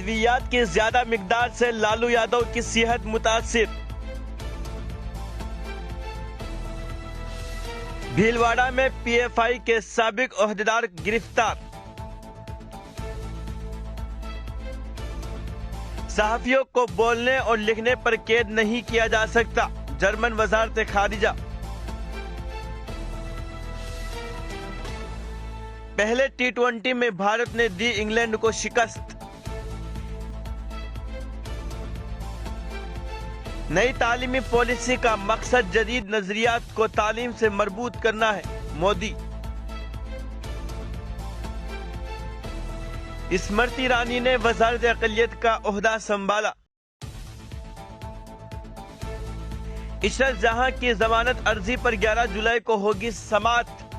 अद्वियात की ज्यादा मिकदार से लालू यादव की सेहत मुतासिर। भीलवाड़ा में पीएफआई के साबिक ओहदेदार गिरफ्तार। सहाफियों को बोलने और लिखने पर कैद नहीं किया जा सकता, जर्मन वजारत खारिजा। पहले टी20 में भारत ने दी इंग्लैंड को शिकस्त। नई तालीमी पॉलिसी का मकसद जदीद नजरियात को तालीम से मरबूत करना है, मोदी। स्मृति ईरानी ने वजारत अक़लियत का ओहदा संभाला। इशरत जहां की जमानत अर्जी पर 11 जुलाई को होगी समाअत।